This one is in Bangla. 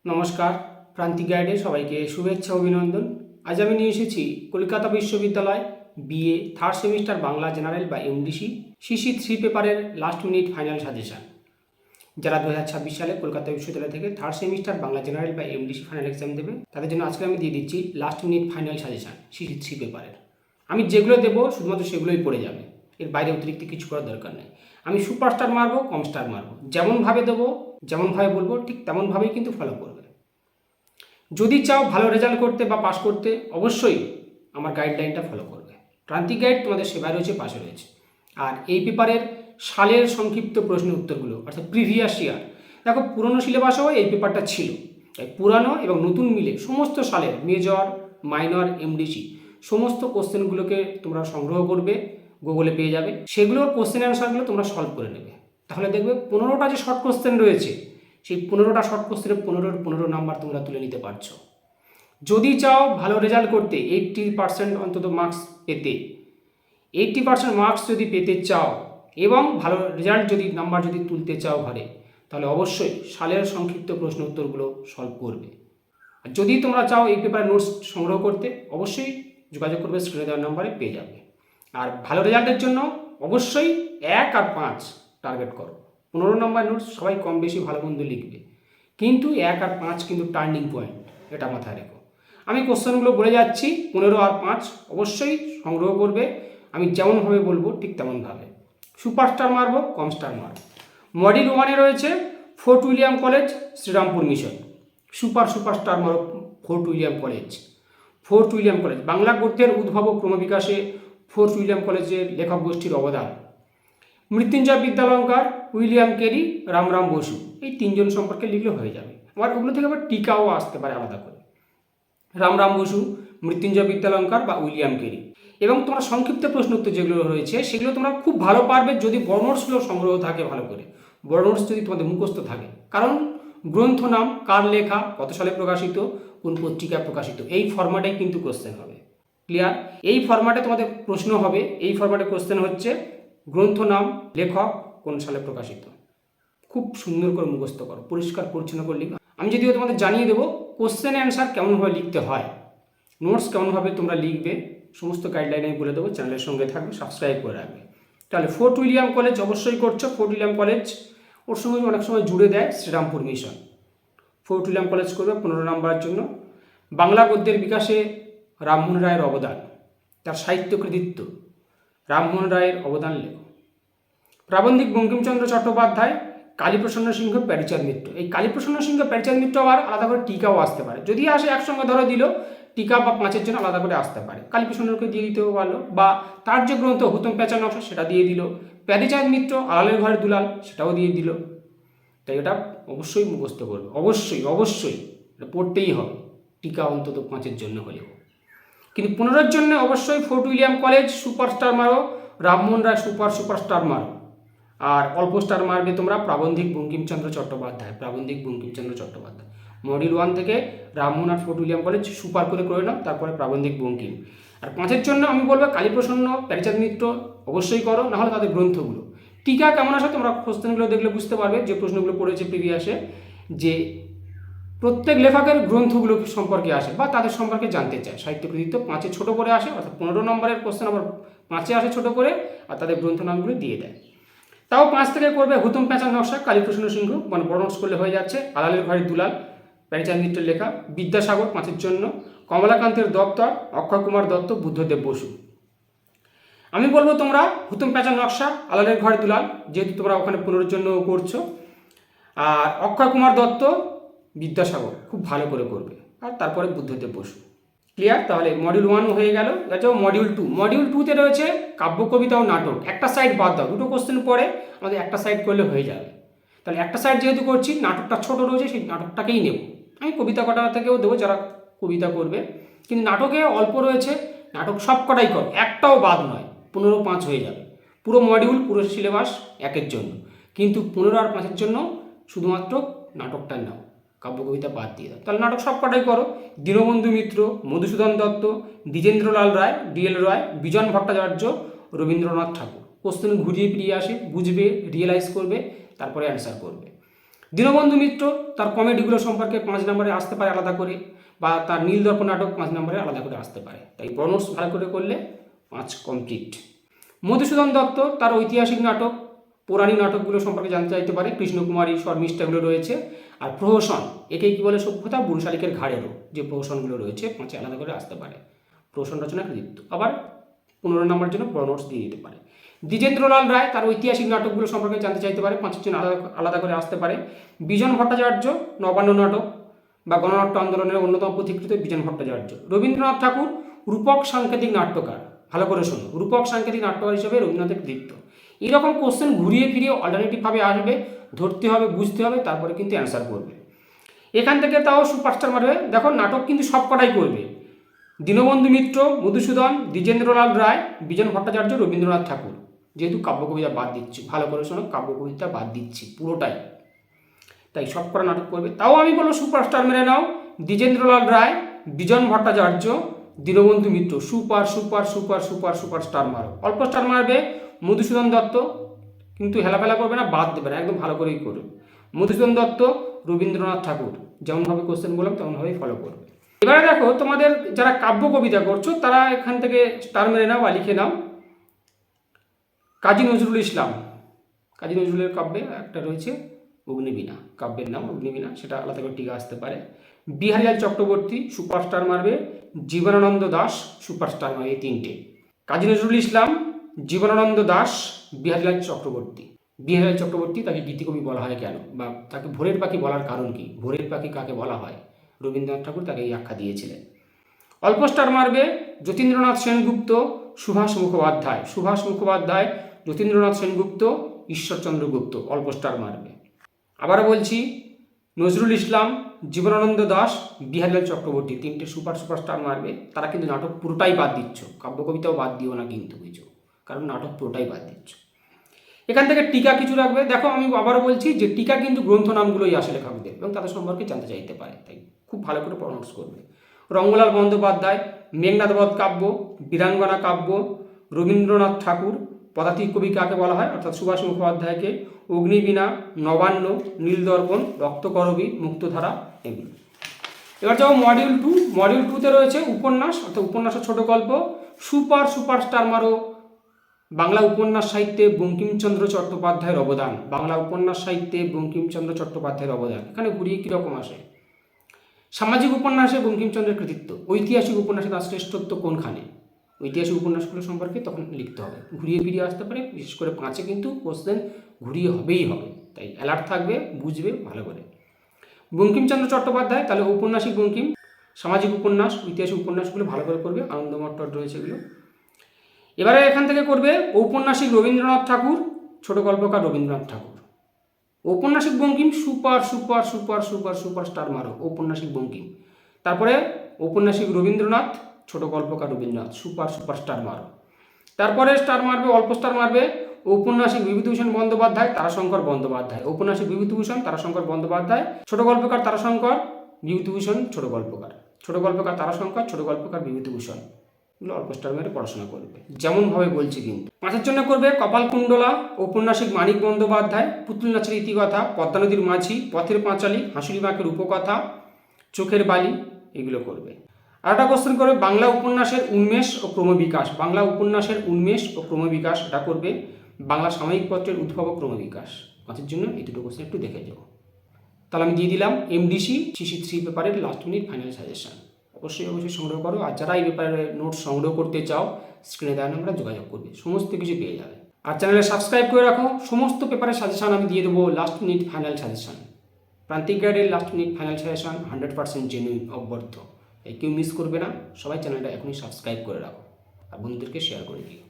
নমস্কার, প্রান্তিক গাইডে সবাইকে শুভেচ্ছা অভিনন্দন। আজ আমি নিয়ে এসেছি কলকাতা বিশ্ববিদ্যালয় BA third semester Bangla general বা এমডিসি শিশির 3 পেপারের লাস্ট মিনিট ফাইনাল সাজেশান। যারা 2026 সালে কলকাতা বিশ্ববিদ্যালয় থেকে থার্ড সেমিস্টার বাংলা জেনারেল বা এমডিসি ফাইনাল এক্সাম দেবে, তাদের জন্য আজকে আমি দিয়ে দিচ্ছি লাস্ট মিনিট ফাইনাল সাজেশান শিশির 3 পেপারের। আমি যেগুলো দেবো শুধুমাত্র সেগুলোই পড়ে যাবে, এর বাইরে অতিরিক্ত কিছু করার দরকার নেই। আমি সুপারস্টার মারবো, কম স্টার মারবো, যেমনভাবে দেবো যেমনভাবে বলবো ঠিক তেমনভাবেই কিন্তু ফলো করবে। যদি চাও ভালো রেজাল্ট করতে বা পাস করতে, অবশ্যই আমার গাইডলাইনটা ফলো করবে। প্রান্তিক গাইড তোমাদের সেবায় রয়েছে, পাশে রয়েছে। আর এই পেপারের সালের সংক্ষিপ্ত প্রশ্ন উত্তরগুলো অর্থাৎ প্রিভিয়াস ইয়ার, দেখো পুরনো সিলেবাসেও এই পেপারটা ছিল, তাই পুরানো এবং নতুন মিলে সমস্ত সালের মেজর মাইনর এমডিসি সমস্ত কোশ্চেনগুলোকে তোমরা সংগ্রহ করবে, গুগলে পেয়ে যাবে। সেগুলোর কোশ্চেন অ্যান্সারগুলো তোমরা সলভ করে নেবে। তাহলে দেখবে 15টা যে শর্ট কোশ্চেন রয়েছে, সেই 15টা শর্ট কোশ্চেনের 15 নাম্বার তোমরা তুলে নিতে পারছো। যদি চাও ভালো রেজাল্ট করতে, 80% অন্তত মার্কস পেতে, 80% মার্কস যদি পেতে চাও এবং ভালো রেজাল্ট যদি নাম্বার যদি তুলতে চাও ঘরে, তাহলে অবশ্যই সালের সংক্ষিপ্ত প্রশ্ন উত্তরগুলো সলভ করবে। আর যদি তোমরা চাও এই পেপারে নোটস সংগ্রহ করতে, অবশ্যই যোগাযোগ করবে, স্ক্রিনে দেওয়ার নাম্বারে পেয়ে যাবে। আর ভালো রেজাল্টের জন্য অবশ্যই 1 আর 5 টার্গেট করো। 15 নম্বর নোটস সবাই কম বেশি ভালো মন্দ লিখবে, কিন্তু 1 আর 5 কিন্তু টার্নিং পয়েন্ট, এটা মাথায় রেখো। আমি কোশ্চেনগুলো বলে যাচ্ছি, 15 আর 5 অবশ্যই সংগ্রহ করবে। আমি যেমনভাবে বলবো ঠিক তেমনভাবে। সুপারস্টার মারবো, কম স্টার মারবো। মডিউল 1-এ রয়েছে Fort William college, Srirampur mission. Superstar মারো Fort William college. Fort William college Bangla গদ্যের উদ্ভব ও ক্রমবিকাশে ফোর্ট উইলিয়াম কলেজের লেখক গোষ্ঠীর অবদান। মৃত্যুঞ্জয় বিদ্যালঙ্কার, উইলিয়াম কেরি, রামরাম বসু, এই 3 জন সম্পর্কে লিখলে হয়ে যাবে। আবার ওগুলো থেকে আবার টিকাও আসতে পারে আলাদা করে। রামরাম বসু, মৃত্যুঞ্জয় বিদ্যালঙ্কার বা উইলিয়াম কেরি। এবং তোমরা সংক্ষিপ্ত প্রশ্ন উত্তর যেগুলো রয়েছে সেগুলো তোমরা খুব ভালো পারবে যদি বড় নোটসগুলো সংগ্রহ থাকে ভালো করে, বড় নোটস যদি তোমাদের মুখস্থ থাকে। কারণ গ্রন্থ নাম, কার লেখা, কত সালে প্রকাশিত, কোন পত্রিকায় প্রকাশিত, এই ফরম্যাটেই কিন্তু কোশ্চেন হবে। ক্লিয়ার? এই ফরম্যাটে তোমাদের প্রশ্ন হবে, এই ফরম্যাটে কোশ্চেন হচ্ছে গ্রন্থ নাম, লেখক, কোন সালে প্রকাশিত। খুব সুন্দর করে মুখস্থ করো, পরিষ্কার পরিচ্ছন্ন করে লিখো। আমি যদিও তোমাদের জানিয়ে দেবো কোশ্চেন অ্যান্সার কেমনভাবে লিখতে হয়, নোটস কেমনভাবে তোমরা লিখবে, সমস্ত গাইডলাইন আমি বলে দেবো। চ্যানেলের সঙ্গে থাকবে, সাবস্ক্রাইব করে রাখবে। তাহলে ফোর্ট উইলিয়াম কলেজ অবশ্যই করছো। ফোর্ট উইলিয়াম কলেজ, ওর সঙ্গে অনেক সময় জুড়ে দেয় Serampore Mission. Fort William College করবে 15 নম্বরের জন্য। বাংলা গদ্যের বিকাশে রামমোহন রায়ের অবদান, তার সাহিত্য কৃতিত্ব, রামমোহন রায়ের অবদান লেখো। প্রাবন্ধিক বঙ্কিমচন্দ্র চট্টোপাধ্যায়, কালীপ্রসন্ন সিংহ, প্যারীচাঁদ মিত্র। এই কালীপ্রসন্ন সিংহ, প্যারীচাঁদ মিত্র আবার আলাদা করে টিকাও আসতে পারে, যদি আসে একসঙ্গে ধরে দিল, টিকা বা 5-এর জন্য আলাদা করে আসতে পারে। কালীপ্রসন্নকে দিয়ে দিতেও পারলো, বা তার যে গ্রন্থ হুতম প্যাঁচার নকশা সেটা দিয়ে দিল। প্যারীচাঁদ মিত্র, আলালের ঘরের দুলাল, সেটাও দিয়ে দিল। তাই এটা অবশ্যই মুখস্থ করবে, অবশ্যই এটা পড়তেই হবে, টিকা অন্তত 5-এর জন্য হলেও। কিন্তু 15-এর জন্য অবশ্যই ফোর্ট উইলিয়াম কলেজ সুপারস্টার মারো, রামমোহন রায় সুপারস্টার মারো। আর অল্প স্টার মারবে তোমরা প্রাবন্ধিক বঙ্কিমচন্দ্র চট্টোপাধ্যায়। মডিউল 1 থেকে রামমোহন আর ফোর্ট উইলিয়াম কলেজ সুপার করে নাও, তারপরে প্রাবন্ধিক বঙ্কিম। আর 5-এর জন্য আমি বলবো কালীপ্রসন্ন, প্যারীচাঁদ মিত্র অবশ্যই করো, নাহলে তাদের গ্রন্থগুলো। টিকা কেমন আসে তোমরা কোশ্চেনগুলো দেখলে বুঝতে পারবে, যে প্রশ্নগুলো পড়েছে প্রিভিয়াসে, যে প্রত্যেক লেখকের গ্রন্থগুলো সম্পর্কে আসে বা তাদের সম্পর্কে জানতে চায়। সাহিত্য কৃতিত্ব 5-এ ছোট করে আসে, অর্থাৎ 15 নম্বরের কোশ্চেন আবার 5-এ আসে ছোট করে, আর তাদের গ্রন্থ নামগুলো দিয়ে দেয়। তাও 5 থেকে করবে হুতম প্যাঁচার নকশা, কালীপ্রসন্ন সিংহ, মানে বড় নোটস করলে হয়ে যাচ্ছে। আলালের ঘরের দুলাল, প্যারীচাঁদ মিত্রের লেখা। বিদ্যাসাগর 5-এর জন্য। কমলাকান্তের দপ্তর, অক্ষয় কুমার দত্ত, বুদ্ধদেব বসু। আমি বলবো তোমরা হুতম প্যাঁচার নকশা, আলালের ঘরের দুলাল, যেহেতু তোমরা ওখানে 15-এর জন্য করছো, আর অক্ষয় কুমার দত্ত, বিদ্যাসাগর খুব ভালো করে করবে, আর তারপরে বুদ্ধদেব বসু। ক্লিয়ার? তাহলে মডিউল 1 হয়ে গেল। যাও মডিউল 2। মডিউল 2-তে রয়েছে কাব্য, কবিতা ও নাটক। একটা সাইড বাদ দাও, 2টো কোশ্চেন পরে আমাদের একটা সাইড করলে হয়ে যাবে। তাহলে একটা সাইড যেহেতু করছি, নাটকটা ছোট রয়েছে, সেই নাটকটাকেই নেব। আমি কবিতা কটা থেকেও দেবো যারা কবিতা করবে, কিন্তু নাটকে অল্প রয়েছে, নাটক সব কটাই করো, একটাও বাদ নয়। 15-5 হয়ে যাবে পুরো মডিউল, পুরো সিলেবাস 1-এর জন্য। কিন্তু 15 আর 5-এর জন্য শুধুমাত্র নাটকটা নাও, কাব্য কবিতা বাদ দিয়ে দাও। তাহলে নাটক সব কটাই করো। দীনবন্ধু মিত্র, মধুসূদন দত্ত, দ্বিজেন্দ্রলাল রায়, ডিএল রায়, বিজন ভট্টাচার্য, রবীন্দ্রনাথ ঠাকুর। কোশ্চেন ঘুরিয়ে ফিরিয়ে আসে, বুঝবে, রিয়েলাইজ করবে, তারপরে অ্যান্সার করবে। দীনবন্ধু মিত্র তার কমেডিগুলো সম্পর্কে 5 নম্বরে আসতে পারে আলাদা করে, বা তার নীলদর্পণ নাটক 5 নম্বরে আলাদা করে আসতে পারে। তাই বর্ণস ভালো করে করলে 5 কমপ্লিট। মধুসূদন দত্ত তার ঐতিহাসিক নাটক, পৌরাণিক নাটকগুলো সম্পর্কে জানতে চাইতে পারে, কৃষ্ণকুমারী, শর্মিষ্ঠাগুলো রয়েছে। আর প্রহসন, একে কি বলে সভ্যতা, বুড়ো শালিকের ঘাড়েরও যে প্রহসনগুলো রয়েছে 5 আলাদা করে আসতে পারে। প্রহসন রচনা কৃতিত্ব। আবার 15 নম্বরের জন্য বর্ণস দিয়ে দিতে পারে। দ্বিজেন্দ্রলাল রায় তার ঐতিহাসিক নাটকগুলো সম্পর্কে জানতে চাইতে পারে, 5 জন আলাদা করে আসতে পারে। বিজন ভট্টাচার্য নবান্ন নাটক বা গণনাট্য আন্দোলনের অন্যতম পথিকৃত বিজন ভট্টাচার্য। রবীন্দ্রনাথ ঠাকুর রূপক সাংকেতিক নাট্যকার, ভালো করে শোনো, রূপক সাংকেতিক নাট্যকার হিসেবে রবীন্দ্রনাথের কৃতিত্ব। এরকম কোশ্চেন ঘুরিয়ে ফিরিয়ে অল্টারনেটিভভাবে আসবে, ধরতে হবে, বুঝতে হবে, তারপরে কিন্তু অ্যান্সার করবে। এখান থেকে তাও সুপারস্টার মারবে। দেখো নাটক কিন্তু সব কটাই করবে, দীনবন্ধু মিত্র, মধুসূদন, দ্বিজেন্দ্রলাল রায়, বিজন ভট্টাচার্য, রবীন্দ্রনাথ ঠাকুর। যেহেতু কাব্য কবিতা বাদ দিচ্ছি, ভালো করে শোনো, কাব্য কবিতা বাদ দিচ্ছি পুরোটাই, তাই সব কটা নাটক করবে। তাও আমি বলবো সুপারস্টার মেরে নাও, Dwijendralal Roy, Bijon Bhattacharya, Dinabandhu Mitra, super super super super super star মারো। অল্প স্টার মারবে মধুসূদন দত্ত, কিন্তু হেলাফেলা করবে না, বাদ দেবে না, একদম ভালো করেই করবে। মধুসূদন দত্ত, রবীন্দ্রনাথ ঠাকুর, যেমনভাবে কোশ্চেন বললাম তেমনভাবেই ফলো করবে। এবারে দেখো, তোমাদের যারা কাব্য কবিতা করছো তারা এখান থেকে স্টার মেরে নাও বা লিখে নাও। কাজী নজরুল ইসলাম, কাজী নজরুলের কাব্যে একটা রয়েছে অগ্নিবীণা, কাব্যের নাম অগ্নিবীণা, সেটা আলাদা করে টিকা আসতে পারে। বিহারীলাল চক্রবর্তী সুপারস্টার মারবে, জীবনানন্দ দাস সুপারস্টার মারবে। এই 3টে, কাজী নজরুল ইসলাম, জীবনানন্দ দাস, বিহারীলাল চক্রবর্তী। বিহারীলাল চক্রবর্তী তাকে গীতিকবি বলা হয় কেন, বা তাকে ভোরের পাখি বলার কারণ কি, ভোরের পাখি কাকে বলা হয়, রবীন্দ্রনাথ ঠাকুর তাকে এই আখ্যা দিয়েছিলেন। অল্প স্টার মারবে যতীন্দ্রনাথ সেনগুপ্ত, সুভাষ মুখোপাধ্যায়, সুভাষ মুখোপাধ্যায়, যতীন্দ্রনাথ সেনগুপ্ত, ঈশ্বরচন্দ্র গুপ্ত, অল্প স্টার মারবে। আবারও বলছি, নজরুল ইসলাম, জীবনানন্দ দাস, বিহারীলাল চক্রবর্তী, 3টে সুপারস্টার মারবে। তারা কিন্তু নাটক পুরোটাই বাদ দিচ্ছ, কাব্য কবিতাও বাদ দিও না কিন্তু কিছু, কারণ নাটক পুরোটাই বাদ দিচ্ছ। এখান থেকে টিকা কিছু রাখবে। দেখো আমি আবারও বলছি যে টিকা কিন্তু গ্রন্থ নামগুলোই আসে লেখকদের, এবং তাদের সম্পর্কে জানতে চাইতে পারে, তাই খুব ভালো করে প্রনাউন্স করবে। রঙ্গলাল বন্দ্যোপাধ্যায়, মেঘনাদ বধ কাব্য, বীরাঙ্গনা কাব্য, রবীন্দ্রনাথ ঠাকুর, পদাতিক কবি কাকে বলা হয় অর্থাৎ সুভাষ মুখোপাধ্যায়কে, অগ্নিবীণা, নবান্ন, নীলদর্পণ, রক্তকরবী, মুক্তধারা, এগুলো। এবার যাও মডিউল 2। মডিউল 2তে রয়েছে উপন্যাস, অর্থাৎ উপন্যাসের ছোট গল্প। সুপারস্টার মারো বাংলা উপন্যাস সাহিত্যে বঙ্কিমচন্দ্র চট্টোপাধ্যায়ের অবদান, বাংলা উপন্যাস সাহিত্যে বঙ্কিমচন্দ্র চট্টোপাধ্যায়ের অবদান। এখানে ঘুরিয়ে কীরকম আসে, সামাজিক উপন্যাসে বঙ্কিমচন্দ্রের কৃতিত্ব, ঐতিহাসিক উপন্যাসে তার শ্রেষ্ঠত্ব কোনখানে, ঐতিহাসিক উপন্যাসগুলো সম্পর্কে তখন লিখতে হবে। ঘুরিয়ে ফিরিয়ে আসতে পারে, বিশেষ করে 5-এ কিন্তু কোশ্চেন ঘুরিয়ে হবেই হবে, তাই অ্যালার্ট থাকবে, বুঝবে ভালো করে। বঙ্কিমচন্দ্র চট্টোপাধ্যায়, তাহলে ঔপন্যাসিক বঙ্কিম, সামাজিক উপন্যাস, ঐতিহাসিক উপন্যাসগুলো ভালো করে করবে, আনন্দমঠ রয়েছে এগুলো। এবারে এখান থেকে করবে ঔপন্যাসিক রবীন্দ্রনাথ ঠাকুর, ছোট গল্পকার রবীন্দ্রনাথ ঠাকুর। ঔপন্যাসিক বঙ্কিম সুপার স্টার মারো, ঔপন্যাসিক বঙ্কিম। তারপরে ঔপন্যাসিক রবীন্দ্রনাথ, ছোট গল্পকার রবীন্দ্রনাথ, সুপার স্টার মারো। তারপরে স্টার মারবে, অল্প স্টার মারবে ঔপন্যাসিক বিভূতিভূষণ বন্দ্যোপাধ্যায়, তারাশঙ্কর বন্দ্যোপাধ্যায়। ঔপন্যাসিক বিভূতিভূষণ, তারাশঙ্কর বন্দ্যোপাধ্যায়, ছোট গল্পকার তারাশঙ্কর, বিভূতিভূষণ, ছোট গল্পকার, ছোট গল্পকার তারাশঙ্কর, ছোট গল্পকার বিভূতিভূষণ। এগুলো অল্প স্টার মেরে পড়াশোনা করবে, যেমনভাবে বলছি কিন্তু। 5-এর জন্য করবে কপালকুণ্ডলা, ঔপন্যাসিক মানিক বন্দ্যোপাধ্যায়, পুতুল নাচের ইতিকথা, পদ্মা নদীর মাঝি, পথের পাঁচালী, হাঁসুরি বাঁকের উপকথা, চোখের বালি, এগুলো করবে। আর একটা কোশ্চেন করবে বাংলা উপন্যাসের উন্মেষ ও ক্রমবিকাশ, বাংলা উপন্যাসের উন্মেষ ও ক্রমবিকাশ, এটা করবে। বাংলা সাময়িক পত্রের উদ্ভব ও ক্রমবিকাশ। 5-এর জন্য এই দুটো কোশ্চেন একটু দেখে যাও। তাহলে আমি দিয়ে দিলাম এমডিসি সিসি 3 পেপারের লাস্ট মিনিট ফাইনাল সাজেশন। অবশ্যই সংগ্রহ করো, আর যারা এই পেপারের নোটস সংগ্রহ করতে চাও স্ক্রিনে দেওয়া নাম্বারে যোগাযোগ করবে, সমস্ত কিছু পেয়ে যাবে। আর চ্যানেলে সাবস্ক্রাইব করে রাখো, সমস্ত পেপারের সাজেশন আমি দিয়ে দেবো, last minute final suggestion. Prantik গাইডের last minute final suggestion 100% genuine, অব্যর্থ। এই কেউ মিস করবে না, সবাই চ্যানেলটা এখনই সাবস্ক্রাইব করে রাখো আর বন্ধুদেরকে শেয়ার করে দিও।